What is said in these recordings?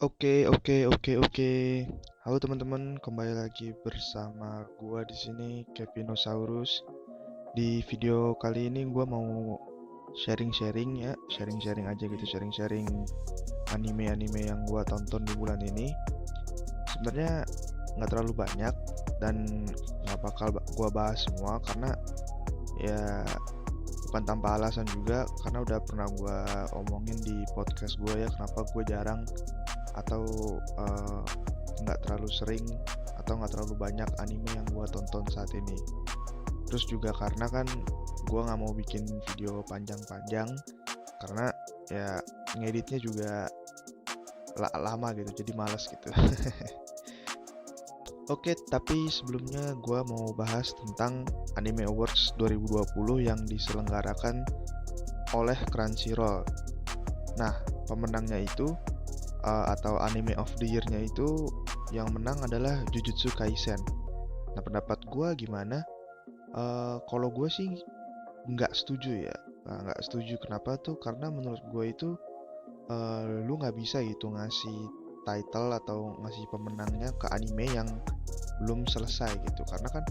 Oke. Halo teman-teman, kembali lagi bersama gua di sini Kevinosaurus. Di video kali ini gua mau sharing-sharing ya, sharing-sharing aja gitu, sharing-sharing anime-anime yang gua tonton di bulan ini. Sebenarnya nggak terlalu banyak dan nggak bakal gua bahas semua karena ya bukan tanpa alasan juga, karena udah pernah gua omongin di podcast gua ya kenapa gue jarang atau eh, nggak terlalu sering atau nggak terlalu banyak anime yang gue tonton saat ini. Terus juga karena kan gue nggak mau bikin video panjang-panjang karena ya ngeditnya juga lama gitu, jadi malas gitu. Oke, tapi sebelumnya gue mau bahas tentang Anime Awards 2020 yang diselenggarakan oleh Crunchyroll. Nah, pemenangnya itu atau Anime of the Year-nya itu yang menang adalah Jujutsu Kaisen. Nah, pendapat gue gimana? Kalau gue sih nggak setuju ya. Nah, nggak setuju kenapa tuh? Karena menurut gue itu lu nggak bisa gitu ngasih title atau ngasih pemenangnya ke anime yang belum selesai gitu. Karena kan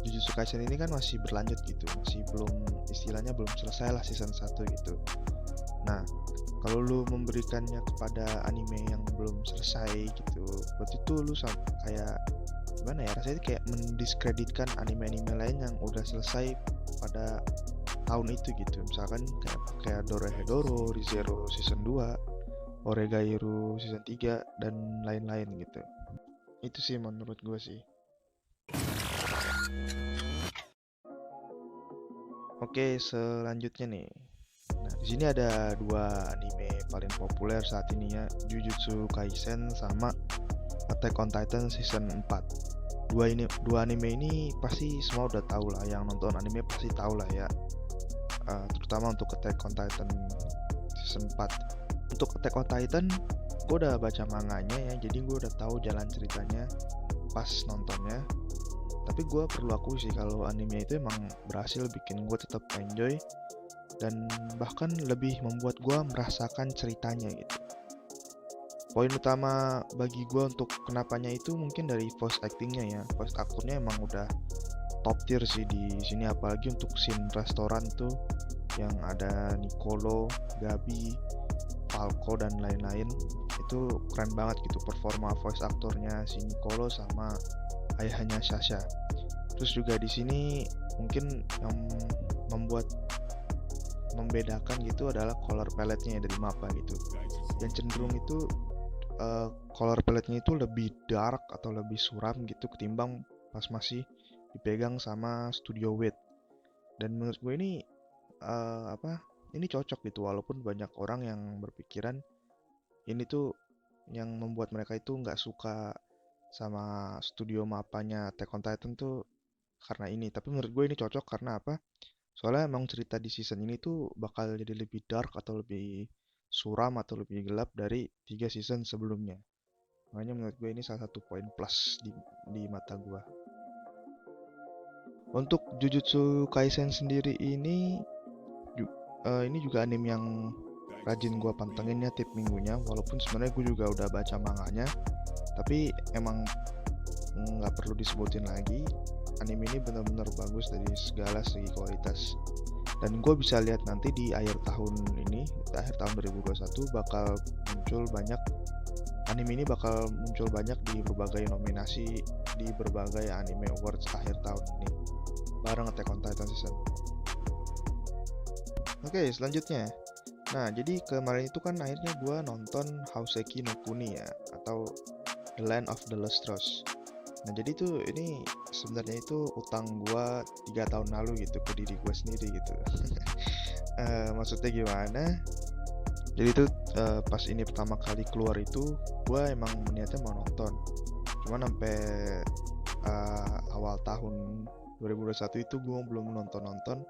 Jujutsu Kaisen ini kan masih berlanjut gitu, masih belum, istilahnya belum selesai lah season 1 gitu. Nah, kalau lu memberikannya kepada anime yang belum selesai gitu, berarti tuh lu kayak gimana ya, rasanya kayak mendiskreditkan anime-anime lain yang udah selesai pada tahun itu gitu. Misalkan kayak Dorohedoro, Re:Zero season 2, Oregairu season 3 dan lain-lain gitu. Itu sih menurut gue sih. Oke, selanjutnya nih. Nah, di sini ada dua anime paling populer saat ini ya, Jujutsu Kaisen sama Attack on Titan season 4. Dua anime ini pasti semua udah tahu lah, yang nonton anime pasti tahu lah ya. Terutama untuk Attack on Titan season 4. Untuk Attack on Titan, gue udah baca manganya ya, jadi gue udah tahu jalan ceritanya pas nontonnya. Tapi gue perlu akui sih kalau anime itu emang berhasil bikin gue tetap enjoy dan bahkan lebih membuat gue merasakan ceritanya gitu. Poin utama bagi gue untuk kenapanya itu mungkin dari voice actingnya ya. Voice aktornya emang udah top tier sih di sini, apalagi untuk scene restoran tuh yang ada Nicolo, Gabi, Falco dan lain-lain. Itu keren banget gitu performa voice aktornya si Nicolo sama ayahnya Sasha. Terus juga di sini mungkin yang membedakan gitu adalah color palette-nya dari mapa gitu. Yang cenderung itu color palette-nya itu lebih dark atau lebih suram gitu ketimbang pas masih dipegang sama Studio Wit. Dan menurut gue ini ini cocok gitu, walaupun banyak orang yang berpikiran ini tuh yang membuat mereka itu nggak suka sama studio mapanya Attack on Titan tuh karena ini. Tapi menurut gue ini cocok karena apa? Soalnya emang cerita di season ini tuh bakal jadi lebih dark atau lebih suram atau lebih gelap dari 3 season sebelumnya. Makanya menurut gue ini salah satu poin plus di mata gue. Untuk Jujutsu Kaisen sendiri ini juga anime yang rajin gue pantengin ya tiap minggunya. Walaupun sebenarnya gue juga udah baca manganya, tapi emang nggak perlu disebutin lagi. Anime ini benar-benar bagus dari segala segi kualitas. Dan gue bisa lihat nanti di akhir tahun ini, di akhir tahun 2021 bakal muncul banyak anime ini bakal muncul banyak di berbagai nominasi di berbagai anime awards akhir tahun ini bareng Attack on Titan season. Oke, selanjutnya. Nah, jadi kemarin itu kan akhirnya gue nonton Houseki no Kuni ya, atau The Land of the Lustrous. Nah, jadi tuh ini sebenarnya itu utang gue 3 tahun lalu gitu ke diri gue sendiri gitu. Maksudnya gimana? Jadi tuh pas ini pertama kali keluar itu gue emang niatnya mau nonton. Cuman sampai awal tahun 2021 itu gue belum nonton.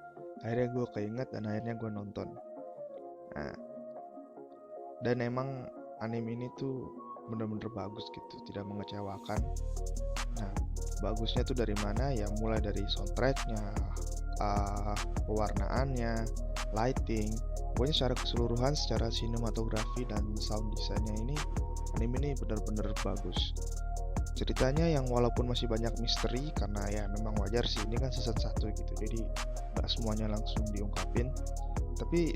Akhirnya gue keinget dan akhirnya gue nonton. Nah, dan emang anime ini tuh bener-bener bagus gitu, tidak mengecewakan. Nah, bagusnya tuh dari mana ya? Mulai dari soundtracknya, pewarnaannya, lighting, pokoknya secara keseluruhan, secara sinematografi dan sound desainnya ini anime ini benar-benar bagus. Ceritanya yang walaupun masih banyak misteri, karena ya memang wajar sih, ini kan season 1 gitu, jadi gak semuanya langsung diungkapin. Tapi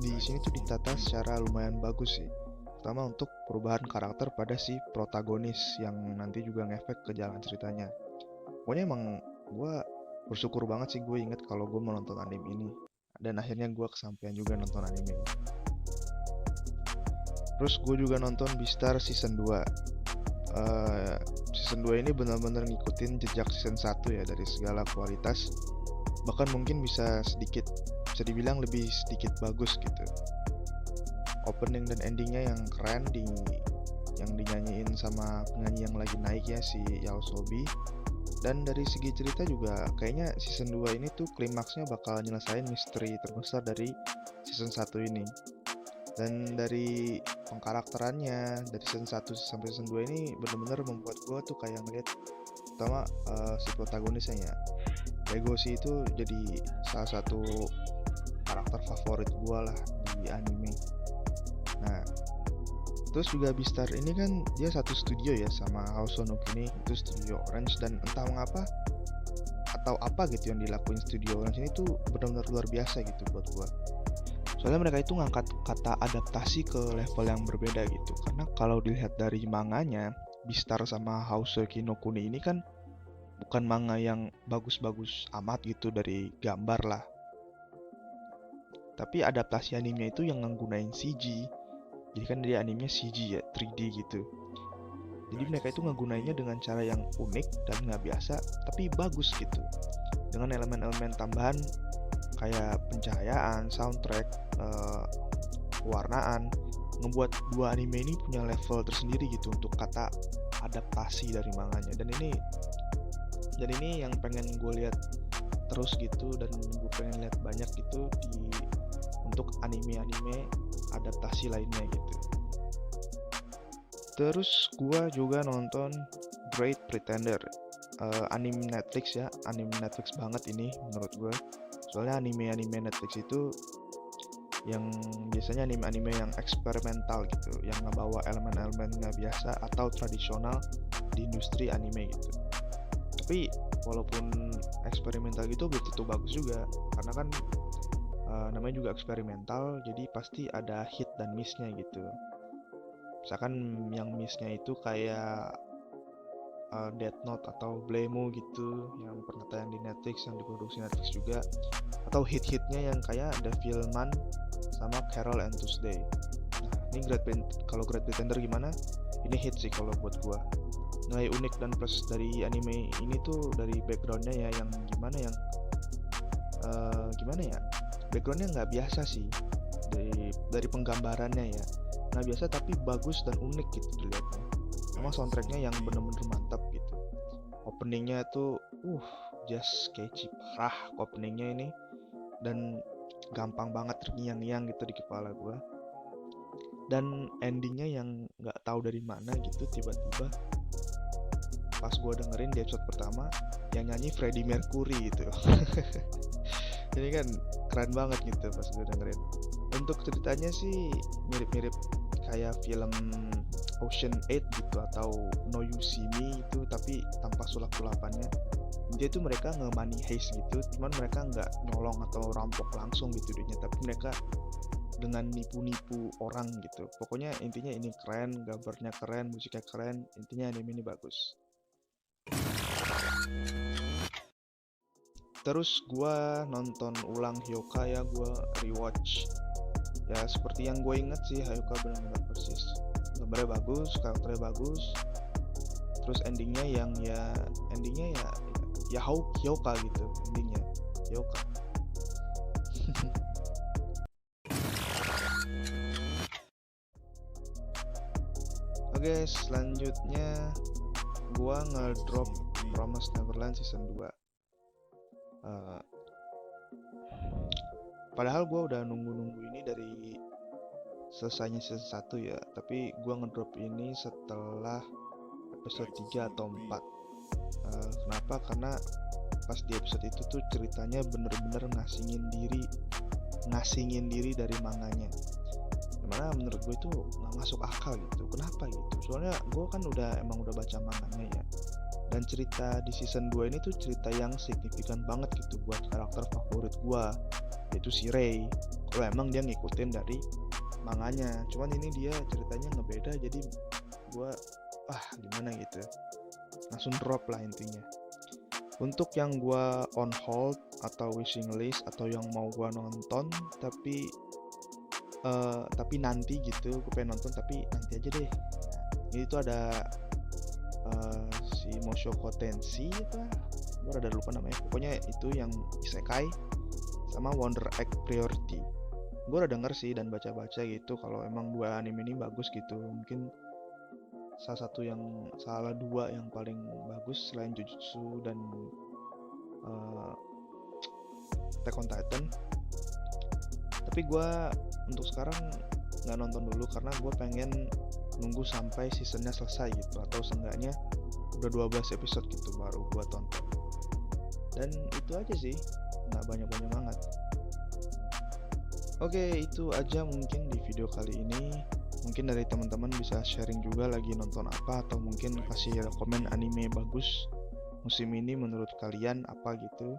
di sini tuh ditata secara lumayan bagus sih, terutama untuk perubahan karakter pada si protagonis yang nanti juga ngefek ke jalan ceritanya. Pokoknya emang gue bersyukur banget sih gue inget kalau gue mau nonton anime ini, dan akhirnya gue kesampaian juga nonton anime ini. Terus gue juga nonton Beastar season 2. Season 2 ini benar-benar ngikutin jejak season 1 ya, dari segala kualitas, bahkan mungkin bisa dibilang lebih sedikit bagus gitu. Opening dan endingnya yang keren, yang dinyanyiin sama penyanyi yang lagi naik ya, si Yaosobi. Dan dari segi cerita juga kayaknya season 2 ini tuh klimaksnya bakal nyelesain misteri terbesar dari season 1 ini. Dan dari pengkarakterannya dari season 1 sampai season 2 ini benar-benar membuat gue tuh kayak ngeliat, pertama si protagonisnya ya, Legoshi itu jadi salah satu karakter favorit gue lah di anime. Nah, terus juga Beastar ini kan dia satu studio ya sama House of Nokuni, itu studio Orange, dan entah mengapa atau apa gitu yang dilakuin studio Orange ini tuh benar-benar luar biasa gitu buat gue. Soalnya mereka itu ngangkat kata adaptasi ke level yang berbeda gitu. Karena kalau dilihat dari manganya, Beastar sama Houseki no Kuni ini kan bukan manga yang bagus-bagus amat gitu dari gambar lah. Tapi adaptasi animenya itu yang nggunain CG. Jadi kan dia animenya CG ya, 3D gitu. Jadi mereka itu nggunainnya dengan cara yang unik dan nggak biasa, tapi bagus gitu. Dengan elemen-elemen tambahan kayak pencahayaan, soundtrack, pewarnaan, ngebuat dua anime ini punya level tersendiri gitu untuk kata adaptasi dari manganya. Dan ini yang pengen gue lihat terus gitu, dan gue pengen lihat banyak gitu untuk anime-anime adaptasi lainnya gitu. Terus gue juga nonton Great Pretender, anime Netflix ya, anime Netflix banget ini menurut gue. Soalnya anime-anime Netflix itu yang biasanya anime-anime yang eksperimental gitu, yang ngebawa elemen-elemen nggak biasa atau tradisional di industri anime gitu. Tapi walaupun eksperimental gitu belum tentu bagus juga, karena kan namanya juga eksperimental, jadi pasti ada hit dan miss-nya gitu. Misalkan yang miss-nya itu kayak Death Note atau Blemo gitu, yang pernah tayang di Netflix, yang diproduksi Netflix juga. Atau hit-hitnya yang kayak Devilman sama Carol and Tuesday. Nah, ini kalau Great Pretender gimana? Ini hit sih kalau buat gua. Nilai unik dan plus dari anime ini tuh dari backgroundnya ya, yang gimana ya? Backgroundnya nggak biasa sih, dari penggambarannya ya. Nggak biasa tapi bagus dan unik gitu dilihatnya. Emang soundtracknya yang bener-bener mantap gitu. Openingnya tuh just catchy parah openingnya ini, dan gampang banget terngiang-ngiang gitu di kepala gue. Dan endingnya yang nggak tahu dari mana gitu, tiba-tiba pas gue dengerin di episode pertama yang nyanyi Freddie Mercury gitu. Ini kan keren banget gitu pas gue dengerin. Untuk ceritanya sih mirip-mirip kayak film Ocean 8 gitu, atau No You See Me itu, tapi tanpa sulap-sulapannya. Dia tuh mereka nge-money heist gitu, cuman mereka nggak nyolong atau rampok langsung gitu duitnya, tapi mereka dengan nipu-nipu orang gitu. Pokoknya intinya ini keren, gambarnya keren, musiknya keren, intinya anime ini bagus. Terus gua nonton ulang Hyouka ya, gua rewatch. Ya seperti yang gue inget sih, Hyouka benar-benar persis. Gambarnya bagus, karakternya bagus. Terus endingnya ya Hyouka gitu, endingnya Hyouka. Oke, selanjutnya gua ngedrop Promised Neverland season 2. Padahal gue udah nunggu ini dari selesainya season 1 ya, tapi gue ngedrop ini setelah episode 3 atau 4. Kenapa? Karena pas di episode itu tuh ceritanya bener-bener ngasingin diri dari manganya. dimana menurut gue itu nggak masuk akal gitu. Kenapa gitu? Soalnya gue kan emang udah baca manganya ya, dan cerita di season 2 ini tuh cerita yang signifikan banget gitu buat karakter favorit gue, yaitu si Rei. Kalau emang dia ngikutin dari manganya, cuman ini dia ceritanya ngebeda, jadi gue gimana gitu, langsung drop lah intinya. Untuk yang gue on hold atau wishing list atau yang mau gue nonton tapi nanti gitu, gue pengen nonton tapi nanti aja deh. Nah, ini tuh ada si Mushoku Tensei apa, gue rada lupa namanya, pokoknya itu yang isekai, sama Wonder Egg Priority. Gue udah denger sih dan baca-baca gitu kalau emang dua anime ini bagus gitu. Mungkin salah dua yang paling bagus selain Jujutsu dan Attack on Titan. Tapi gue untuk sekarang nggak nonton dulu karena gue pengen nunggu sampai seasonnya selesai gitu, atau seenggaknya udah 12 episode gitu baru gue tonton. Dan itu aja sih, nggak banyak-banyak banget. Oke, itu aja mungkin di video kali ini. Mungkin dari teman-teman bisa sharing juga lagi nonton apa, atau mungkin kasih komen anime bagus musim ini menurut kalian apa gitu.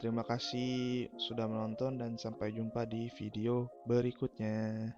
Terima kasih sudah menonton dan sampai jumpa di video berikutnya.